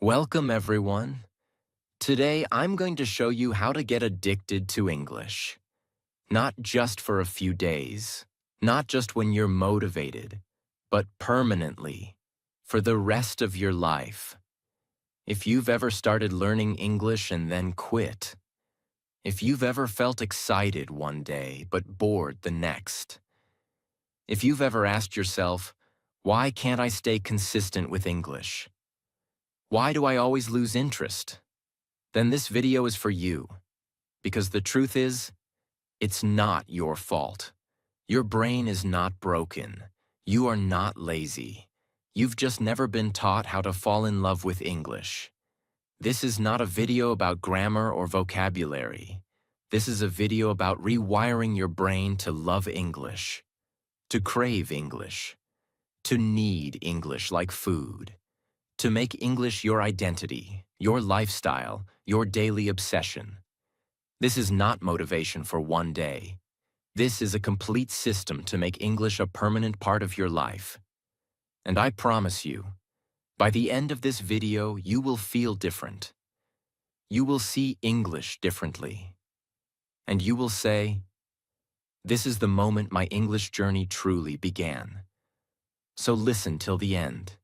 Welcome, everyone. Today, I'm going to show you how to get addicted to English. Not just for a few days, not just when you're motivated, but permanently, for the rest of your life. If you've ever started learning English and then quit, if you've ever felt excited one day but bored the next, if you've ever asked yourself, why can't I stay consistent with English? Why do I always lose interest? Then this video is for you. Because the truth is, it's not your fault. Your brain is not broken. You are not lazy. You've just never been taught how to fall in love with English. This is not a video about grammar or vocabulary. This is a video about rewiring your brain to love English, to crave English, to need English like food, to make English your identity, your lifestyle, your daily obsession. This is not motivation for one day. This is a complete system to make English a permanent part of your life. And I promise you, by the end of this video, you will feel different. You will see English differently. And you will say, this is the moment my English journey truly began. So listen till the end.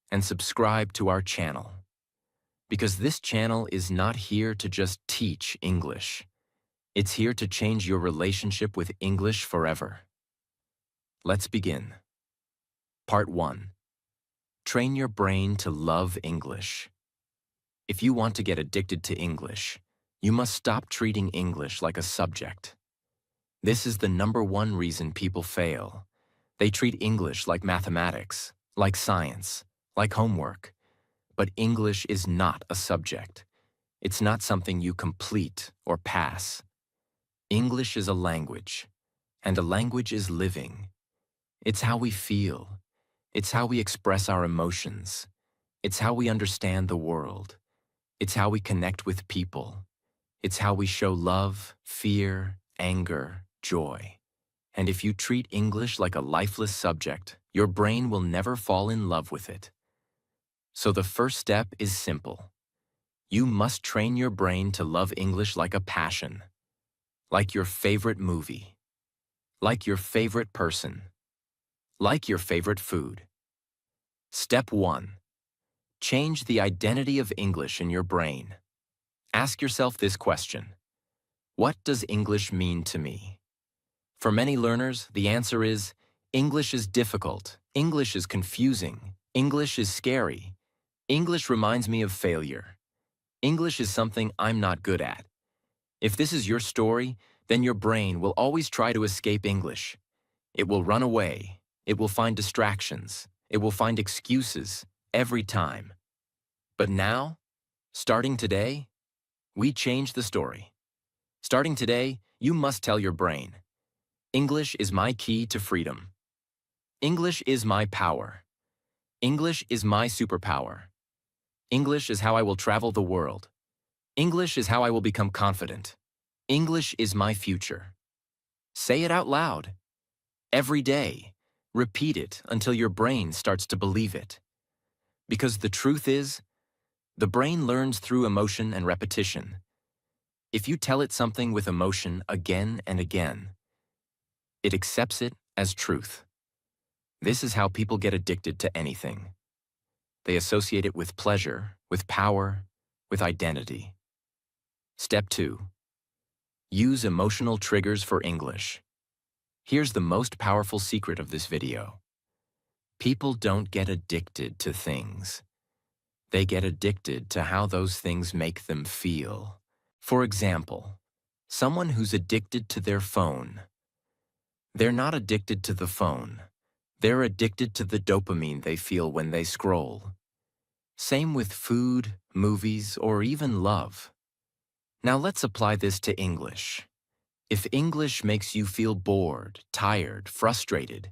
And subscribe to our channel. Because this channel is not here to just teach English. It's here to change your relationship with English forever. Let's begin. Part 1. Train your brain to love English. If you want to get addicted to English, you must stop treating English like a subject. This is the #1 reason people fail. They treat English like mathematics, like science, like homework. But English is not a subject. It's not something you complete or pass. English is a language, and a language is living. It's how we feel. It's how we express our emotions. It's how we understand the world. It's how we connect with people. It's how we show love, fear, anger, joy. And if you treat English like a lifeless subject, your brain will never fall in love with it. So the first step is simple. You must train your brain to love English like a passion, like your favorite movie, like your favorite person, like your favorite food. Step 1. Change the identity of English in your brain. Ask yourself this question. What does English mean to me? For many learners, the answer is, English is difficult, English is confusing, English is scary. English reminds me of failure. English is something I'm not good at. If this is your story, then your brain will always try to escape English. It will run away. It will find distractions. It will find excuses every time. But now, starting today, we change the story. Starting today, you must tell your brain, English is my key to freedom. English is my power. English is my superpower. English is how I will travel the world. English is how I will become confident. English is my future. Say it out loud. Every day. Repeat it until your brain starts to believe it. Because the truth is, the brain learns through emotion and repetition. If you tell it something with emotion again and again, it accepts it as truth. This is how people get addicted to anything. They associate it with pleasure, with power, with identity. Step 2. Use emotional triggers for English. Here's the most powerful secret of this video. People don't get addicted to things. They get addicted to how those things make them feel. For example, someone who's addicted to their phone. They're not addicted to the phone. They're addicted to the dopamine they feel when they scroll. Same with food, movies, or even love. Now let's apply this to English. If English makes you feel bored, tired, frustrated,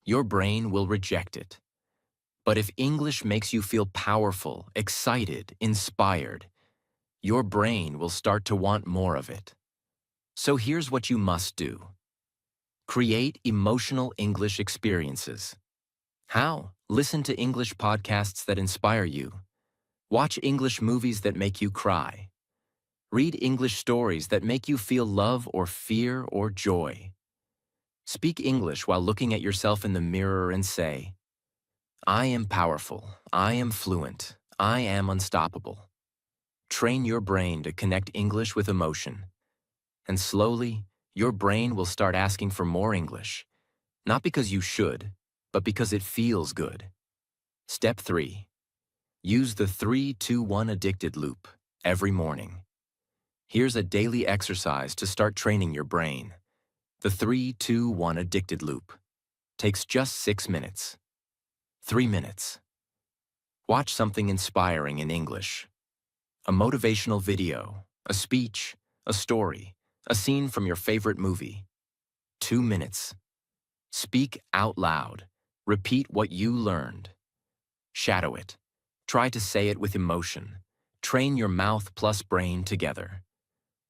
your brain will reject it. But if English makes you feel powerful, excited, inspired, your brain will start to want more of it. So here's what you must do. Create emotional English experiences. How? Listen to English podcasts that inspire you. Watch English movies that make you cry. Read English stories that make you feel love or fear or joy. Speak English while looking at yourself in the mirror and say, I am powerful, I am fluent, I am unstoppable. Train your brain to connect English with emotion. And slowly, your brain will start asking for more English, not because you should, but because it feels good. Step 3. Use the 3-2-1 addicted loop every morning. Here's a daily exercise to start training your brain. The 3-2-1 addicted loop takes just 6 minutes. 3 minutes. Watch something inspiring in English. A motivational video, a speech, a story, a scene from your favorite movie. 2 minutes. Speak out loud. Repeat what you learned. Shadow it. Try to say it with emotion. Train your mouth plus brain together.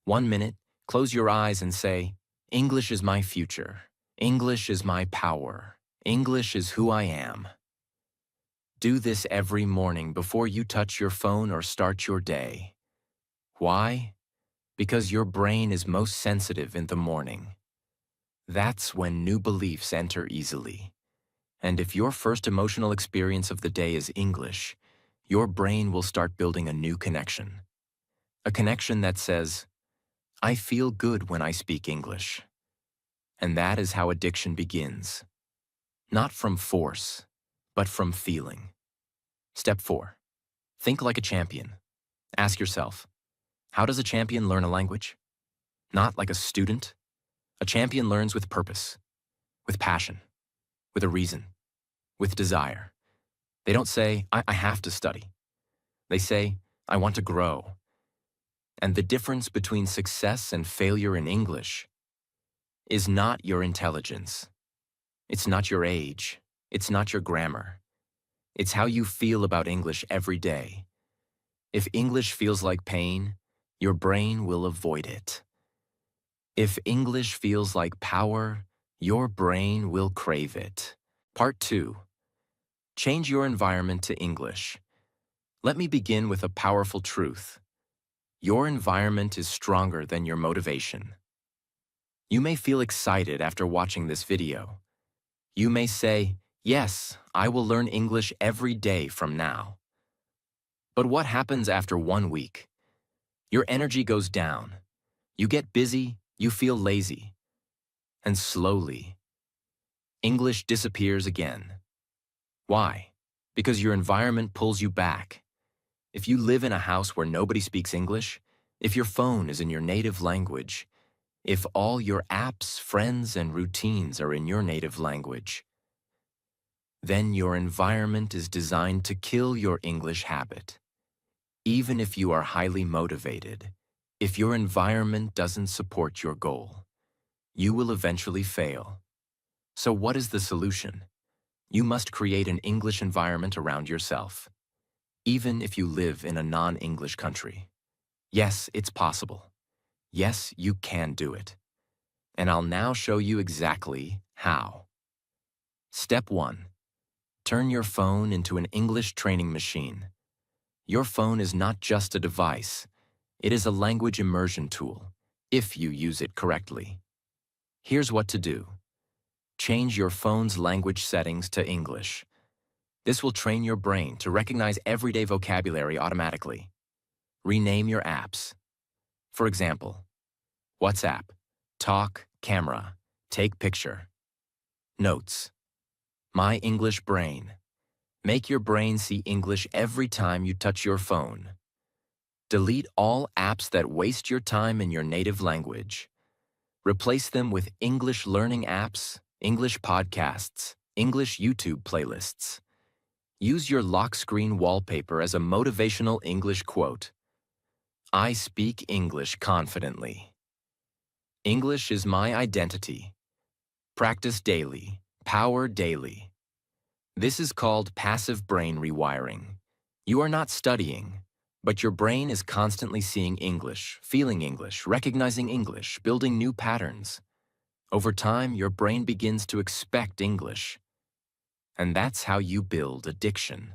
1 minute, close your eyes and say, English is my future. English is my power. English is who I am. Do this every morning before you touch your phone or start your day. Why? Because your brain is most sensitive in the morning. That's when new beliefs enter easily. And if your first emotional experience of the day is English, your brain will start building a new connection. A connection that says, I feel good when I speak English. And that is how addiction begins. Not from force, but from feeling. Step 4. Think like a champion. Ask yourself, how does a champion learn a language? Not like a student. A champion learns with purpose, with passion, with a reason, with desire. They don't say, I have to study. They say, I want to grow. And the difference between success and failure in English is not your intelligence. It's not your age. It's not your grammar. It's how you feel about English every day. If English feels like pain, your brain will avoid it. If English feels like power, your brain will crave it. Part 2. Change your environment to English. Let me begin with a powerful truth. Your environment is stronger than your motivation. You may feel excited after watching this video. You may say, yes, I will learn English every day from now. But what happens after 1 week? Your energy goes down. You get busy, you feel lazy. And slowly, English disappears again. Why? Because your environment pulls you back. If you live in a house where nobody speaks English, if your phone is in your native language, if all your apps, friends, and routines are in your native language, then your environment is designed to kill your English habit. Even if you are highly motivated, if your environment doesn't support your goal, you will eventually fail. So what is the solution? You must create an English environment around yourself, even if you live in a non-English country. Yes, it's possible. Yes, you can do it. And I'll now show you exactly how. Step 1. Turn your phone into an English training machine. Your phone is not just a device. It is a language immersion tool, if you use it correctly. Here's what to do. Change your phone's language settings to English. This will train your brain to recognize everyday vocabulary automatically. Rename your apps. For example, WhatsApp, Talk, Camera, Take Picture. Notes. My English Brain. Make your brain see English every time you touch your phone. Delete all apps that waste your time in your native language. Replace them with English learning apps, English podcasts, English YouTube playlists. Use your lock screen wallpaper as a motivational English quote. I speak English confidently. English is my identity. Practice daily. Power daily. This is called passive brain rewiring. You are not studying, but your brain is constantly seeing English, feeling English, recognizing English, building new patterns. Over time, your brain begins to expect English. And that's how you build addiction.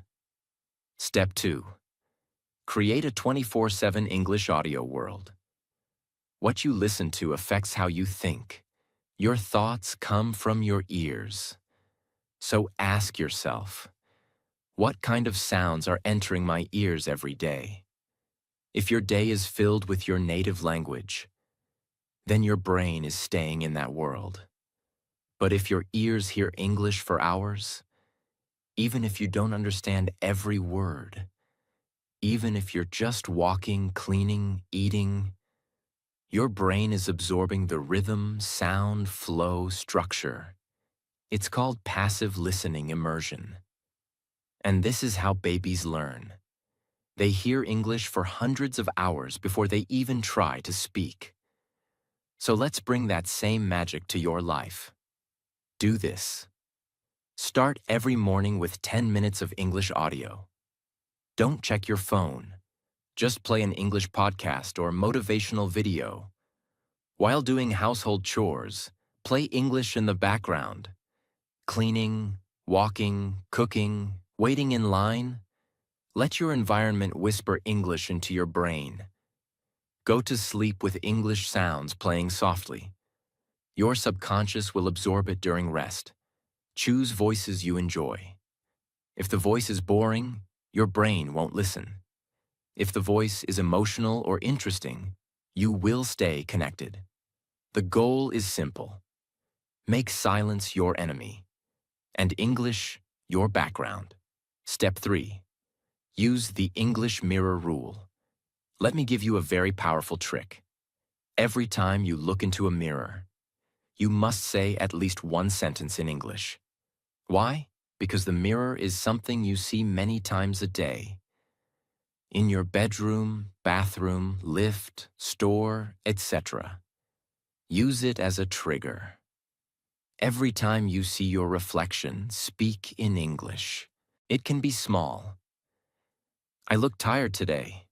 Step 2. Create a 24/7 English audio world. What you listen to affects how you think. Your thoughts come from your ears. So ask yourself, what kind of sounds are entering my ears every day? If your day is filled with your native language, then your brain is staying in that world. But if your ears hear English for hours, even if you don't understand every word, even if you're just walking, cleaning, eating, your brain is absorbing the rhythm, sound, flow, structure. It's called passive listening immersion. And this is how babies learn. They hear English for hundreds of hours before they even try to speak. So let's bring that same magic to your life. Do this. Start every morning with 10 minutes of English audio. Don't check your phone. Just play an English podcast or motivational video. While doing household chores, play English in the background. Cleaning, walking, cooking, waiting in line. Let your environment whisper English into your brain. Go to sleep with English sounds playing softly. Your subconscious will absorb it during rest. Choose voices you enjoy. If the voice is boring, your brain won't listen. If the voice is emotional or interesting, you will stay connected. The goal is simple. Make silence your enemy, and English your background. Step 3. Use the English mirror rule. Let me give you a very powerful trick. Every time you look into a mirror, you must say at least one sentence in English. Why? Because the mirror is something you see many times a day. In your bedroom, bathroom, lift, store, etc. Use it as a trigger. Every time you see your reflection, speak in English. It can be small. I look tired today.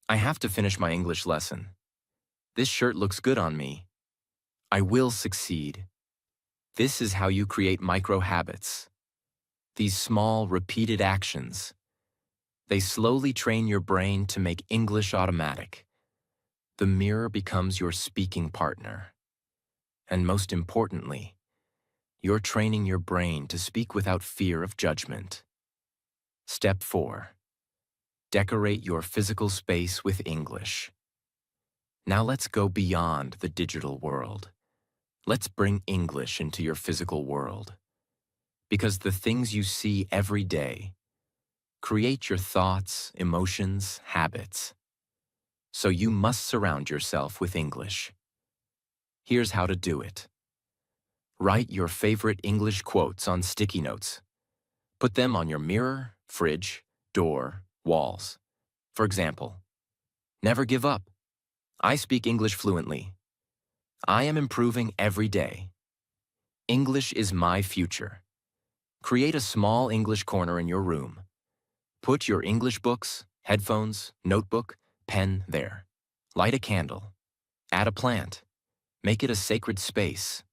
I have to finish my English lesson. This shirt looks good on me. I will succeed. This is how you create micro habits. These small, repeated actions. They slowly train your brain to make English automatic. The mirror becomes your speaking partner. And most importantly, you're training your brain to speak without fear of judgment. Step 4. Decorate your physical space with English. Now let's go beyond the digital world. Let's bring English into your physical world. Because the things you see every day create your thoughts, emotions, habits. So you must surround yourself with English. Here's how to do it. Write your favorite English quotes on sticky notes. Put them on your mirror, fridge, door, walls. For example, never give up. I speak English fluently. I am improving every day. English is my future. Create a small English corner in your room. Put your English books, headphones, notebook, pen there. Light a candle. Add a plant. Make it a sacred space.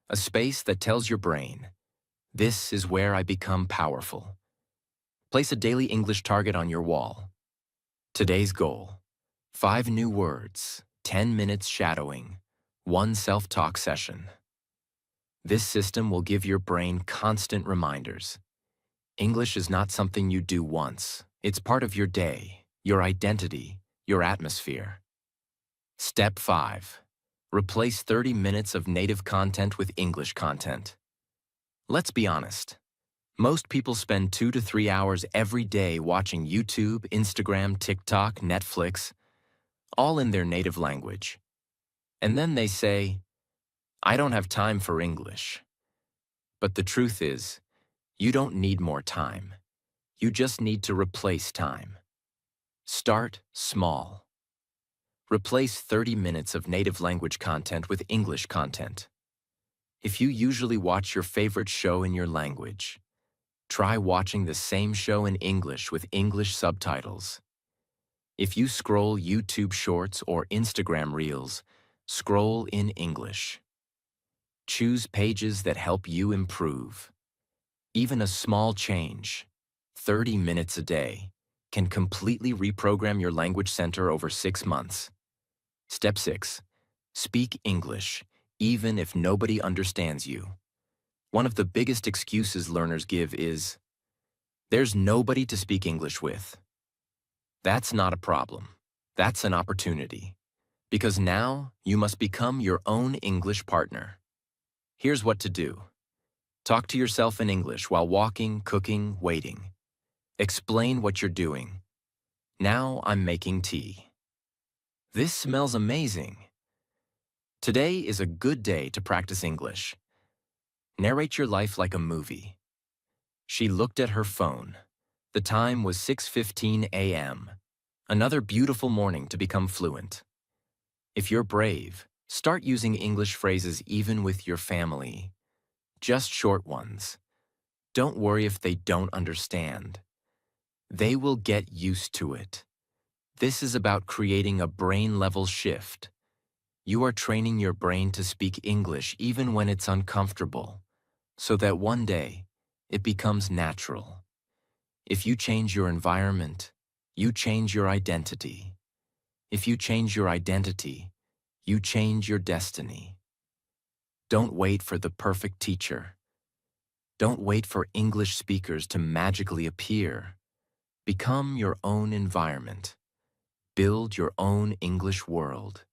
A space that tells your brain, this is where I become powerful. Place a daily English target on your wall. Today's goal: 5 new words, 10 minutes shadowing, 1 self-talk session. This system will give your brain constant reminders. English is not something you do once. It's part of your day, your identity, your atmosphere. Step 5. Replace 30 minutes of native content with English content. Let's be honest. Most people spend 2 to 3 hours every day watching YouTube, Instagram, TikTok, Netflix, all in their native language. And then they say, I don't have time for English. But the truth is, you don't need more time. You just need to replace time. Start small. Replace 30 minutes of native language content with English content. If you usually watch your favorite show in your language, try watching the same show in English with English subtitles. If you scroll YouTube Shorts or Instagram Reels, scroll in English. Choose pages that help you improve. Even a small change, 30 minutes a day, can completely reprogram your language center over 6 months. Step 6. Speak English, even if nobody understands you. One of the biggest excuses learners give is, "There's nobody to speak English with." That's not a problem. That's an opportunity. Because now you must become your own English partner. Here's what to do. Talk to yourself in English while walking, cooking, waiting. Explain what you're doing. Now I'm making tea. This smells amazing. Today is a good day to practice English. Narrate your life like a movie. She looked at her phone. The time was 6:15 a.m. Another beautiful morning to become fluent. If you're brave, start using English phrases even with your family. Just short ones. Don't worry if they don't understand. They will get used to it. This is about creating a brain-level shift. You are training your brain to speak English even when it's uncomfortable, so that one day it becomes natural. If you change your environment, you change your identity. If you change your identity, you change your destiny. Don't wait for the perfect teacher. Don't wait for English speakers to magically appear. Become your own environment. Build your own English world.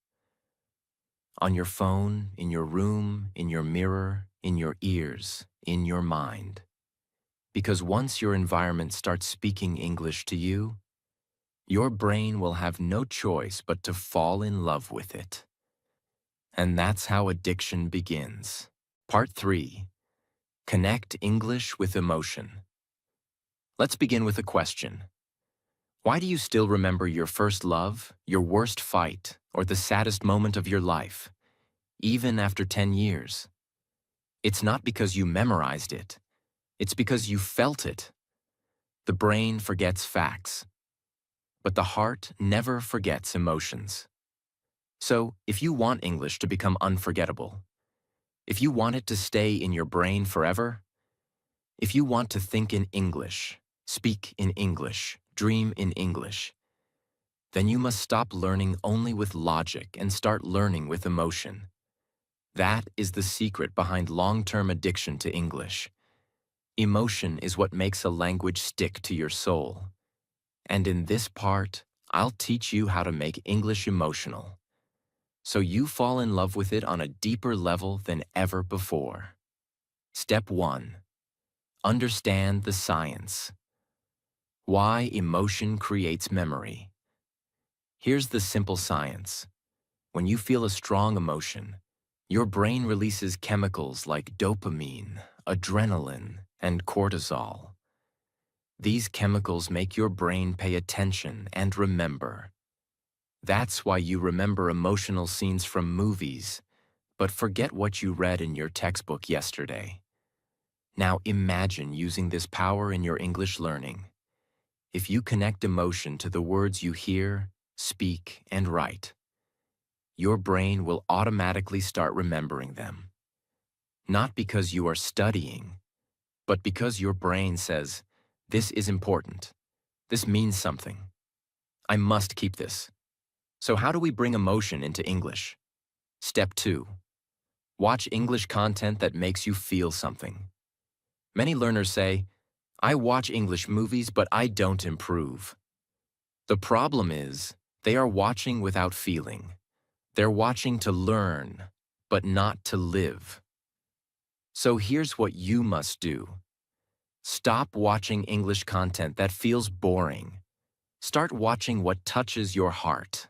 On your phone, in your room, in your mirror, in your ears, in your mind. Because once your environment starts speaking English to you, your brain will have no choice but to fall in love with it. And that's how addiction begins. Part 3. Connect English with emotion. Let's begin with a question. Why do you still remember your first love, your worst fight, or the saddest moment of your life, even after 10 years? It's not because you memorized it. It's because you felt it. The brain forgets facts, but the heart never forgets emotions. So, if you want English to become unforgettable, if you want it to stay in your brain forever, if you want to think in English, speak in English, dream in English, then you must stop learning only with logic and start learning with emotion. That is the secret behind long-term addiction to English. Emotion is what makes a language stick to your soul. And in this part, I'll teach you how to make English emotional, so you fall in love with it on a deeper level than ever before. Step 1. Understand the science. Why emotion creates memory. Here's the simple science. When you feel a strong emotion, your brain releases chemicals like dopamine, adrenaline, and cortisol. These chemicals make your brain pay attention and remember. That's why you remember emotional scenes from movies, but forget what you read in your textbook yesterday. Now imagine using this power in your English learning. If you connect emotion to the words you hear, speak, and write, your brain will automatically start remembering them. Not because you are studying, but because your brain says, "This is important. This means something. I must keep this." So how do we bring emotion into English? Step 2. Watch English content that makes you feel something. Many learners say, "I watch English movies, but I don't improve." The problem is, they are watching without feeling. They're watching to learn, but not to live. So here's what you must do. Stop watching English content that feels boring. Start watching what touches your heart.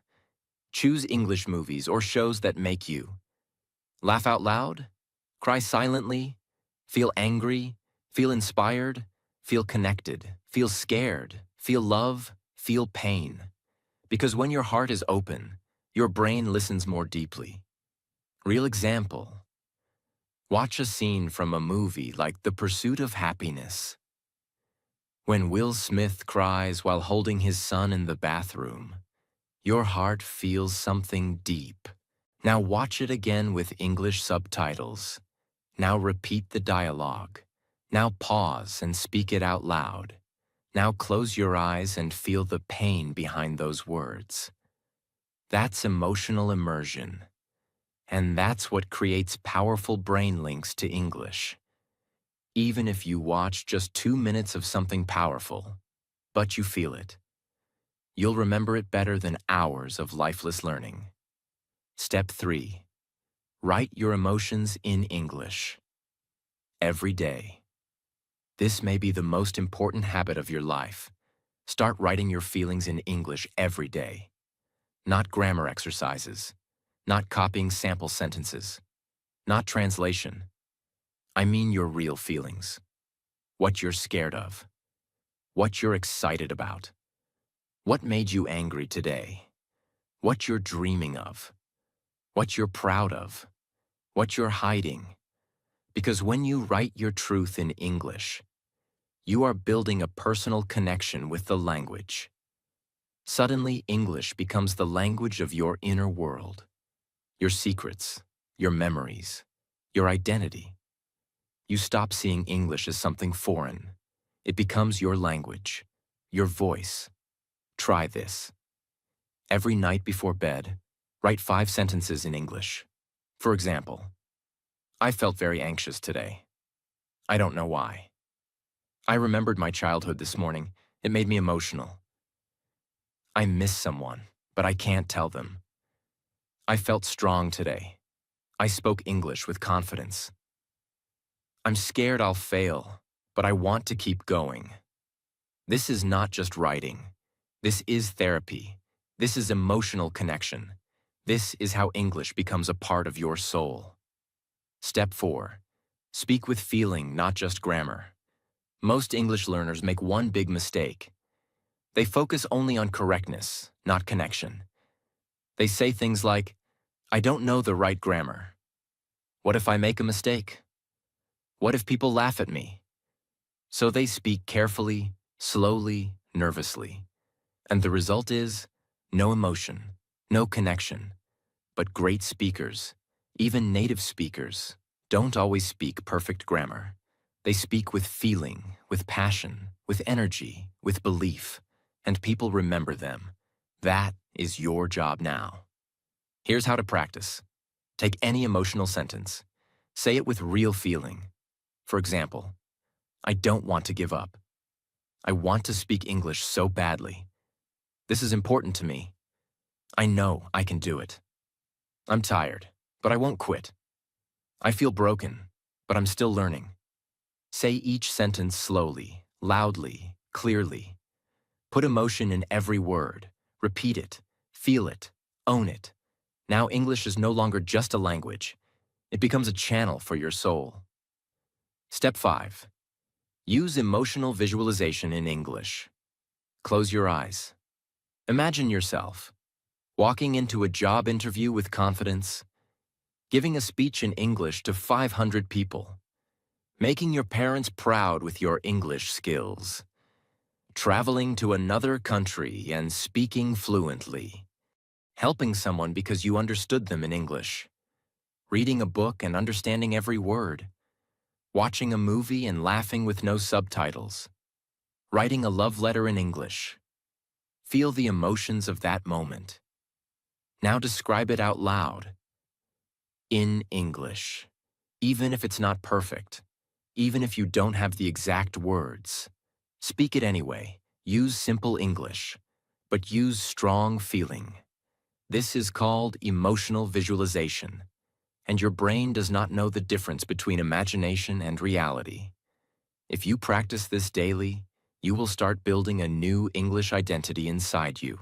Choose English movies or shows that make you laugh out loud, cry silently, feel angry, feel inspired, feel connected, feel scared, feel love, feel pain. Because when your heart is open, your brain listens more deeply. Real example. Watch a scene from a movie like The Pursuit of Happiness. When Will Smith cries while holding his son in the bathroom, your heart feels something deep. Now watch it again with English subtitles. Now repeat the dialogue. Now pause and speak it out loud. Now close your eyes and feel the pain behind those words. That's emotional immersion. And that's what creates powerful brain links to English. Even if you watch just 2 minutes of something powerful, but you feel it, you'll remember it better than hours of lifeless learning. Step 3. Write your emotions in English. Every day. This may be the most important habit of your life. Start writing your feelings in English every day. Not grammar exercises. Not copying sample sentences. Not translation. I mean your real feelings. What you're scared of. What you're excited about. What made you angry today? What you're dreaming of. What you're proud of. What you're hiding. Because when you write your truth in English, you are building a personal connection with the language. Suddenly, English becomes the language of your inner world. Your secrets, your memories, your identity. You stop seeing English as something foreign. It becomes your language, your voice. Try this. Every night before bed, write 5 sentences in English. For example, I felt very anxious today. I don't know why. I remembered my childhood this morning. It made me emotional. I miss someone, but I can't tell them. I felt strong today. I spoke English with confidence. I'm scared I'll fail, but I want to keep going. This is not just writing. This is therapy. This is emotional connection. This is how English becomes a part of your soul. Step 4. Speak with feeling, not just grammar. Most English learners make one big mistake. They focus only on correctness, not connection. They say things like, I don't know the right grammar. What if I make a mistake? What if people laugh at me? So they speak carefully, slowly, nervously. And the result is no emotion, no connection. But great speakers, even native speakers, don't always speak perfect grammar. They speak with feeling, with passion, with energy, with belief, and people remember them. That is your job now. Here's how to practice. Take any emotional sentence. Say it with real feeling. For example, I don't want to give up. I want to speak English so badly. This is important to me. I know I can do it. I'm tired, but I won't quit. I feel broken, but I'm still learning. Say each sentence slowly, loudly, clearly. Put emotion in every word. Repeat it. Feel it. Own it. Now English is no longer just a language. It becomes a channel for your soul. Step 5. Use emotional visualization in English. Close your eyes. Imagine yourself walking into a job interview with confidence, giving a speech in English to 500 people, making your parents proud with your English skills, traveling to another country and speaking fluently, helping someone because you understood them in English, reading a book and understanding every word, watching a movie and laughing with no subtitles, writing a love letter in English. Feel the emotions of that moment. Now describe it out loud. In English. Even if it's not perfect. Even if you don't have the exact words. Speak it anyway. Use simple English. But use strong feeling. This is called emotional visualization. And your brain does not know the difference between imagination and reality. If you practice this daily, you will start building a new English identity inside you.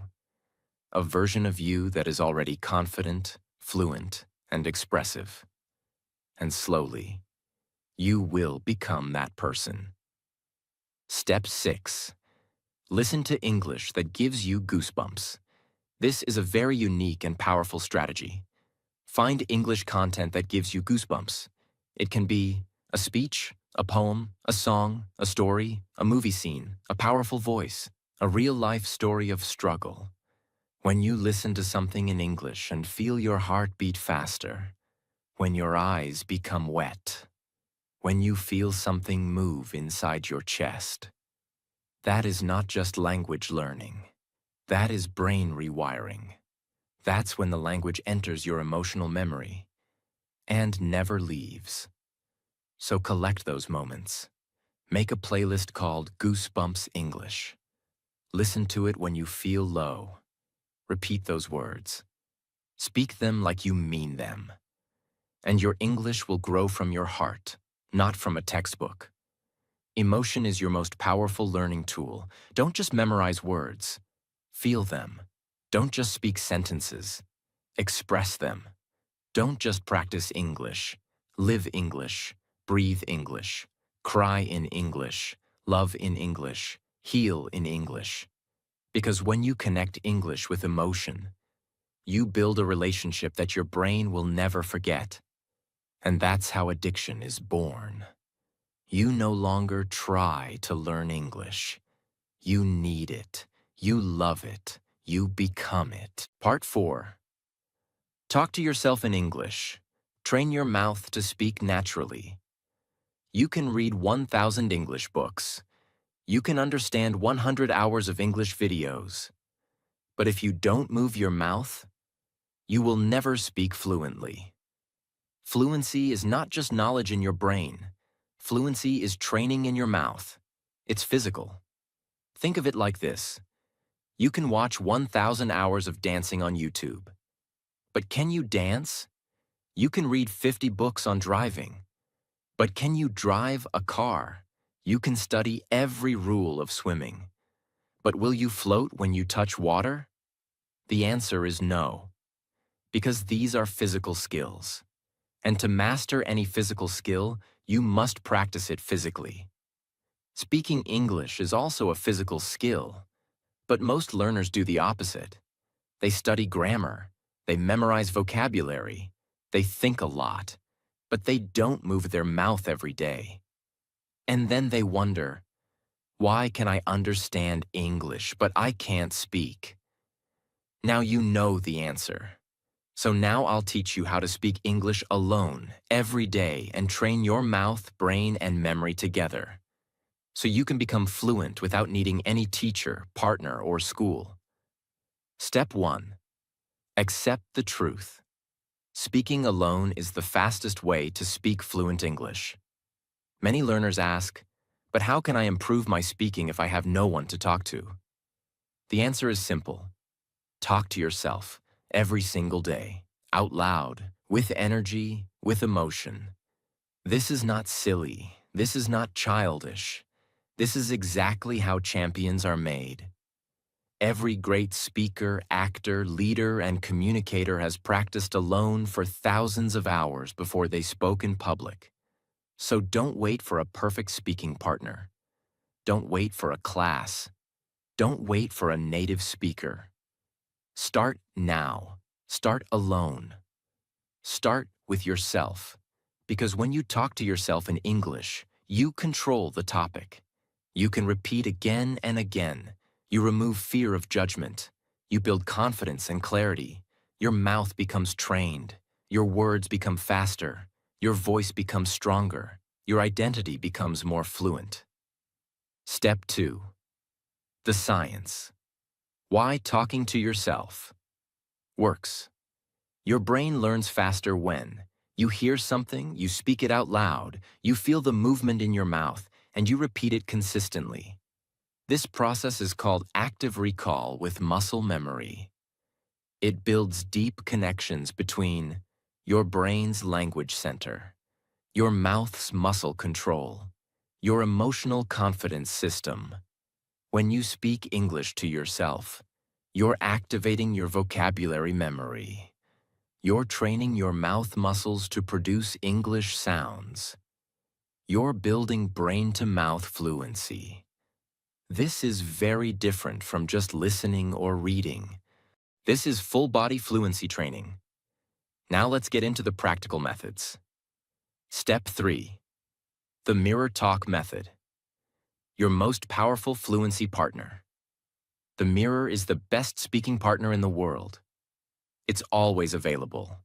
A version of you that is already confident, fluent, and expressive. And slowly, you will become that person. Step 6. Listen to English that gives you goosebumps. This is a very unique and powerful strategy. Find English content that gives you goosebumps. It can be a speech, a poem, a song, a story, a movie scene, a powerful voice, a real-life story of struggle. When you listen to something in English and feel your heart beat faster, when your eyes become wet, when you feel something move inside your chest, That is not just language learning. That is brain rewiring. That's when the language enters your emotional memory and never leaves. So collect those moments. Make a playlist called Goosebumps English. Listen to it when you feel low. Repeat those words. Speak them like you mean them. And your English will grow from your heart, not from a textbook. Emotion is your most powerful learning tool. Don't just memorize words. Feel them. Don't just speak sentences. Express them. Don't just practice English. Live English. Breathe English. Cry in English. Love in English. Heal in English. Because when you connect English with emotion, you build a relationship that your brain will never forget. And that's how addiction is born. You no longer try to learn English. You need it. You love it. You become it. Part 4. Talk to yourself in English. Train your mouth to speak naturally. You can read 1,000 English books. You can understand 100 hours of English videos. But if you don't move your mouth, you will never speak fluently. Fluency is not just knowledge in your brain. Fluency is training in your mouth. It's physical. Think of it like this. You can watch 1,000 hours of dancing on YouTube. But can you dance? You can read 50 books on driving. But can you drive a car? You can study every rule of swimming. But will you float when you touch water? The answer is no. Because these are physical skills. And to master any physical skill, you must practice it physically. Speaking English is also a physical skill. But most learners do the opposite. They study grammar. They memorize vocabulary. They think a lot. But they don't move their mouth every day. And then they wonder, why can I understand English, but I can't speak? Now you know the answer. So now I'll teach you how to speak English alone, every day, and train your mouth, brain, and memory together. So you can become fluent without needing any teacher, partner, or school. Step 1. Accept the truth. Speaking alone is the fastest way to speak fluent English. Many learners ask, but how can I improve my speaking if I have no one to talk to? The answer is simple. Talk to yourself every single day, out loud, with energy, with emotion. This is not silly. This is not childish. This is exactly how champions are made. Every great speaker, actor, leader, and communicator has practiced alone for thousands of hours before they spoke in public. So don't wait for a perfect speaking partner. Don't wait for a class. Don't wait for a native speaker. Start now. Start alone. Start with yourself. Because when you talk to yourself in English, you control the topic. You can repeat again and again. You remove fear of judgment. You build confidence and clarity. Your mouth becomes trained. Your words become faster. Your voice becomes stronger. Your identity becomes more fluent. Step 2. The science. Why talking to yourself works. Your brain learns faster when you hear something, you speak it out loud, you feel the movement in your mouth, and you repeat it consistently. This process is called active recall with muscle memory. It builds deep connections between your brain's language center, your mouth's muscle control, your emotional confidence system. When you speak English to yourself, you're activating your vocabulary memory. You're training your mouth muscles to produce English sounds. You're building brain-to-mouth fluency. This is very different from just listening or reading. This is full-body fluency training. Now let's get into the practical methods. Step 3. The Mirror Talk Method. Your most powerful fluency partner. The mirror is the best speaking partner in the world. It's always available.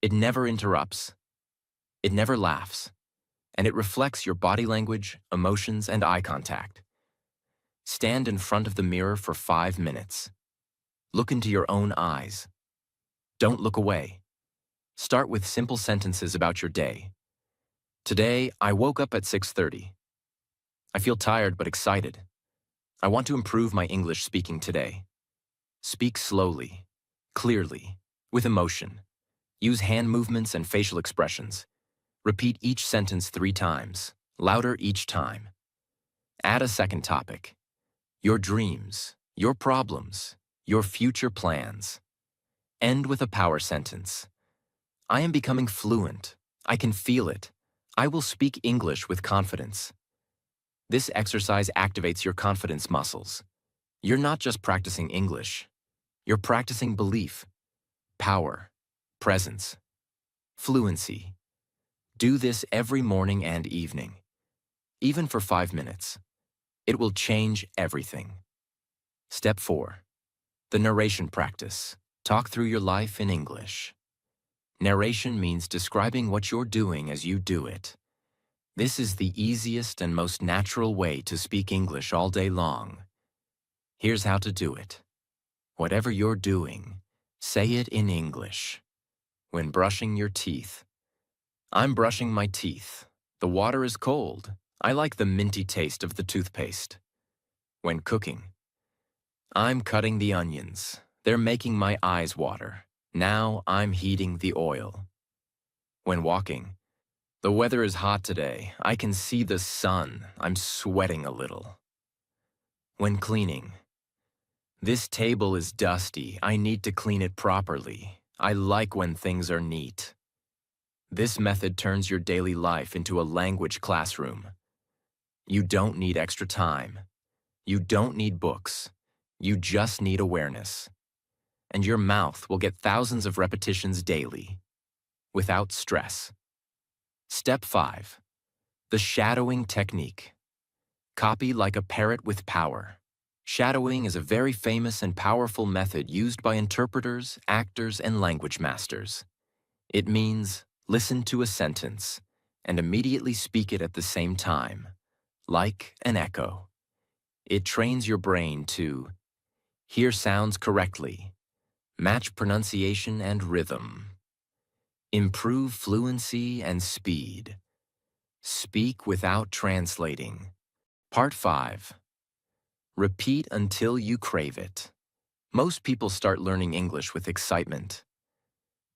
It never interrupts. It never laughs. And it reflects your body language, emotions, and eye contact. Stand in front of the mirror for 5 minutes. Look into your own eyes. Don't look away. Start with simple sentences about your day. Today, I woke up at 6:30. I feel tired but excited. I want to improve my English speaking today. Speak slowly, clearly, with emotion. Use hand movements and facial expressions. Repeat each sentence 3 times, louder each time. Add a second topic. Your dreams, your problems, your future plans. End with a power sentence. I am becoming fluent. I can feel it. I will speak English with confidence. This exercise activates your confidence muscles. You're not just practicing English. You're practicing belief, power, presence, fluency. Do this every morning and evening, even for 5 minutes. It will change everything. Step 4. The narration practice. Talk through your life in English. Narration means describing what you're doing as you do it. This is the easiest and most natural way to speak English all day long. Here's how to do it. Whatever you're doing, say it in English. When brushing your teeth, I'm brushing my teeth. The water is cold. I like the minty taste of the toothpaste. When cooking, I'm cutting the onions. They're making my eyes water. Now I'm heating the oil. When walking, the weather is hot today. I can see the sun. I'm sweating a little. When cleaning, this table is dusty. I need to clean it properly. I like when things are neat. This method turns your daily life into a language classroom. You don't need extra time. You don't need books. You just need awareness. And your mouth will get thousands of repetitions daily, without stress. Step 5. The shadowing technique. Copy like a parrot with power. Shadowing is a very famous and powerful method used by interpreters, actors, and language masters. It means listen to a sentence and immediately speak it at the same time, like an echo. It trains your brain to hear sounds correctly, match pronunciation and rhythm, improve fluency and speed, speak without translating. Part 5. Repeat until you crave it. Most people start learning English with excitement.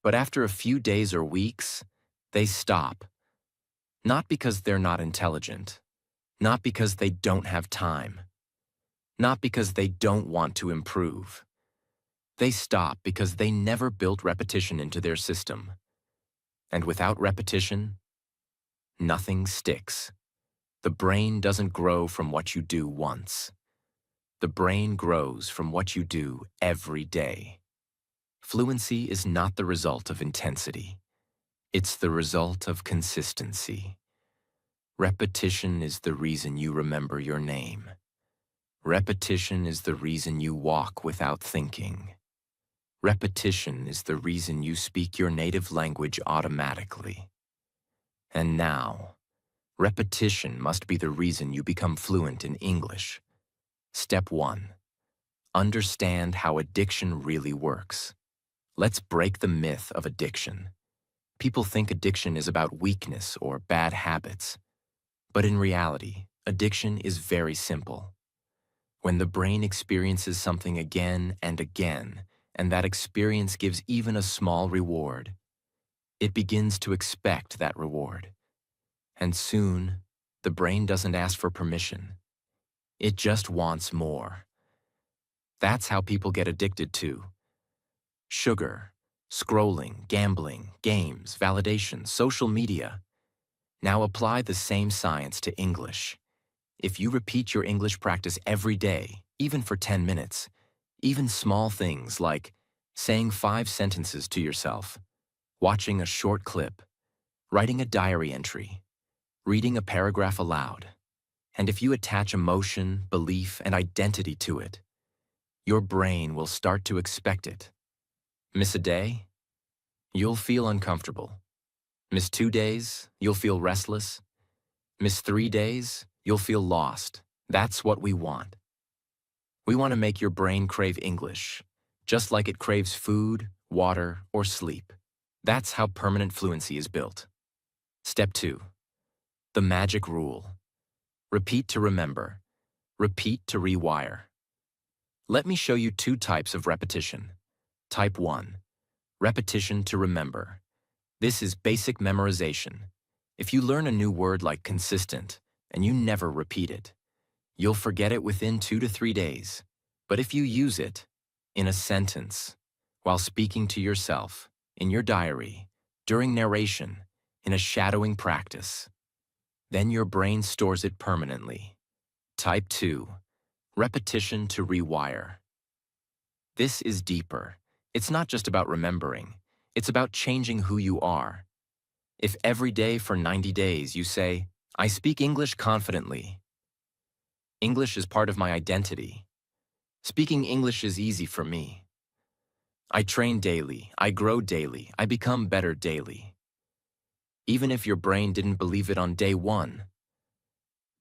But after a few days or weeks, they stop. Not because they're not intelligent, not because they don't have time, not because they don't want to improve. They stop because they never built repetition into their system. And without repetition, nothing sticks. The brain doesn't grow from what you do once. The brain grows from what you do every day. Fluency is not the result of intensity. It's the result of consistency. Repetition is the reason you remember your name. Repetition is the reason you walk without thinking. Repetition is the reason you speak your native language automatically. And now, repetition must be the reason you become fluent in English. Step 1. Understand how addiction really works. Let's break the myth of addiction. People think addiction is about weakness or bad habits. But in reality, addiction is very simple. When the brain experiences something again and again, and that experience gives even a small reward, it begins to expect that reward. And soon, the brain doesn't ask for permission. It just wants more. That's how people get addicted to sugar, scrolling, gambling, games, validation, social media. Now apply the same science to English. If you repeat your English practice every day, even for 10 minutes, even small things like saying 5 sentences to yourself, watching a short clip, writing a diary entry, reading a paragraph aloud, and if you attach emotion, belief, and identity to it, your brain will start to expect it. Miss a day? You'll feel uncomfortable. Miss 2 days? You'll feel restless. Miss 3 days? You'll feel lost. That's what we want. We want to make your brain crave English, just like it craves food, water, or sleep. That's how permanent fluency is built. Step 2. The magic rule. Repeat to remember. Repeat to rewire. Let me show you two types of repetition. Type 1. Repetition to remember. This is basic memorization. If you learn a new word like consistent and you never repeat it, you'll forget it within 2 to 3 days. But if you use it in a sentence, while speaking to yourself, in your diary, during narration, in a shadowing practice, then your brain stores it permanently. Type 2. Repetition to rewire. This is deeper. It's not just about remembering. It's about changing who you are. If every day for 90 days you say, I speak English confidently. English is part of my identity. Speaking English is easy for me. I train daily, I grow daily, I become better daily. Even if your brain didn't believe it on day 1,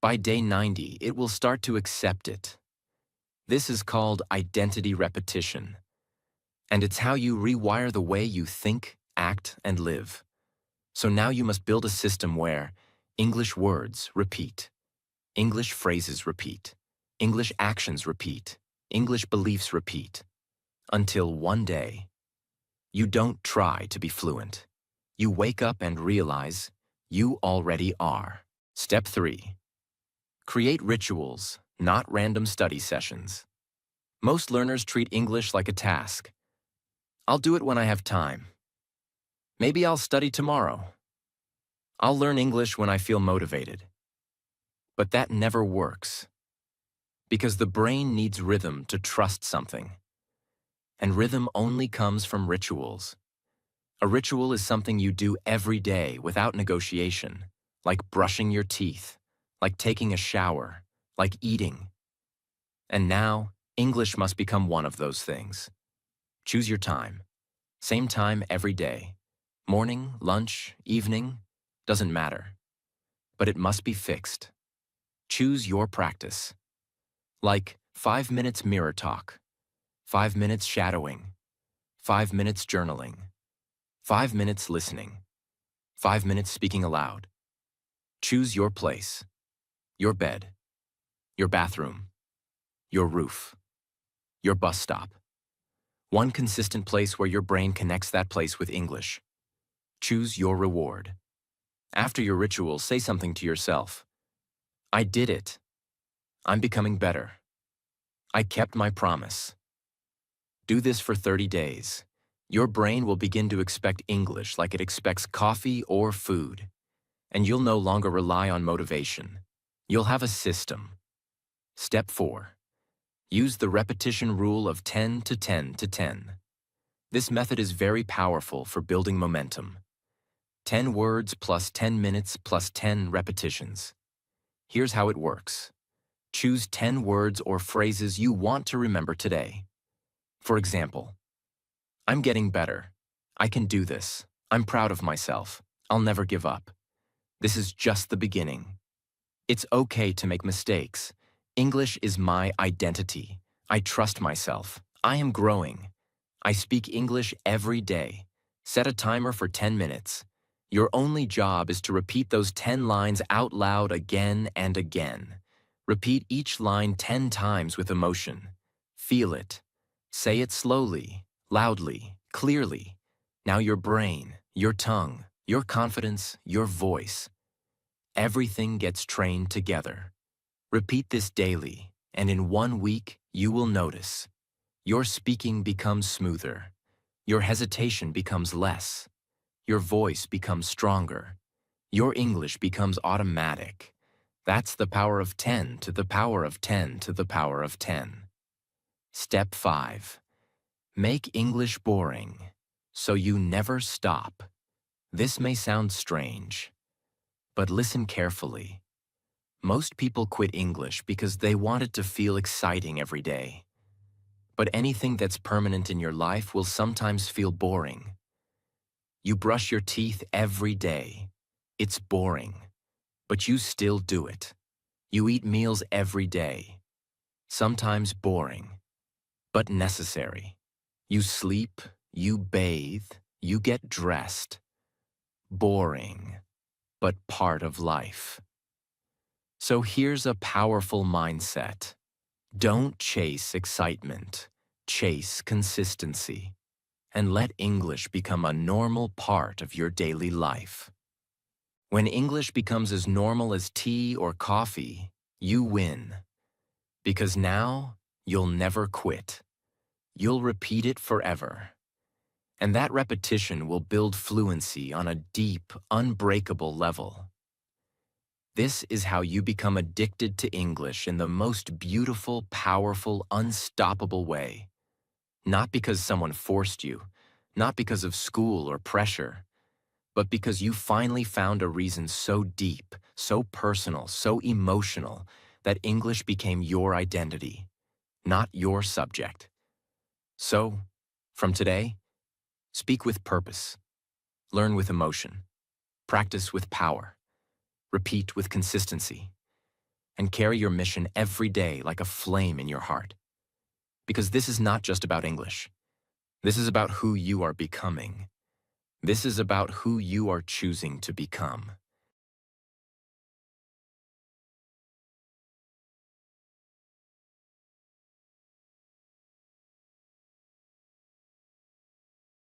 by day 90, it will start to accept it. This is called identity repetition. And it's how you rewire the way you think, act, and live. So now you must build a system where English words repeat, English phrases repeat, English actions repeat, English beliefs repeat, until one day, you don't try to be fluent. You wake up and realize you already are. Step 3. Create rituals, not random study sessions. Most learners treat English like a task. I'll do it when I have time. Maybe I'll study tomorrow. I'll learn English when I feel motivated. But that never works. Because the brain needs rhythm to trust something. And rhythm only comes from rituals. A ritual is something you do every day without negotiation, like brushing your teeth, like taking a shower, like eating. And now, English must become one of those things. Choose your time. Same time every day. Morning, lunch, evening, doesn't matter. But it must be fixed. Choose your practice. Like 5 minutes mirror talk, 5 minutes shadowing, 5 minutes journaling, 5 minutes listening, 5 minutes speaking aloud. Choose your place, your bed, your bathroom, your roof, your bus stop. One consistent place where your brain connects that place with English. Choose your reward. After your ritual, say something to yourself. I did it. I'm becoming better. I kept my promise. Do this for 30 days. Your brain will begin to expect English like it expects coffee or food. And you'll no longer rely on motivation. You'll have a system. Step 4. Use the repetition rule of 10 to 10 to 10. This method is very powerful for building momentum. 10 words plus 10 minutes plus 10 repetitions. Here's how it works. Choose 10 words or phrases you want to remember today. For example, I'm getting better. I can do this. I'm proud of myself. I'll never give up. This is just the beginning. It's okay to make mistakes. English is my identity. I trust myself. I am growing. I speak English every day. Set a timer for 10 minutes. Your only job is to repeat those 10 lines out loud again and again. Repeat each line 10 times with emotion. Feel it. Say it slowly, loudly, clearly. Now your brain, your tongue, your confidence, your voice. Everything gets trained together. Repeat this daily, and in 1 week, you will notice. Your speaking becomes smoother. Your hesitation becomes less. Your voice becomes stronger. Your English becomes automatic. That's the power of 10 to the power of 10 to the power of 10. Step 5. Make English boring, so you never stop. This may sound strange, but listen carefully. Most people quit English because they want it to feel exciting every day. But anything that's permanent in your life will sometimes feel boring. You brush your teeth every day. It's boring, but you still do it. You eat meals every day. sometimes boring, but necessary. You sleep, you bathe, you get dressed. Boring, but part of life. So here's a powerful mindset. Don't chase excitement, chase consistency, and let English become a normal part of your daily life. When English becomes as normal as tea or coffee, you win. Because now, you'll never quit. You'll repeat it forever. And that repetition will build fluency on a deep, unbreakable level. This is how you become addicted to English in the most beautiful, powerful, unstoppable way. Not because someone forced you, not because of school or pressure, but because you finally found a reason so deep, so personal, so emotional, that English became your identity, not your subject. So, from today, speak with purpose, learn with emotion, practice with power, repeat with consistency, and carry your mission every day like a flame in your heart. Because this is not just about English. This is about who you are becoming. This is about who you are choosing to become.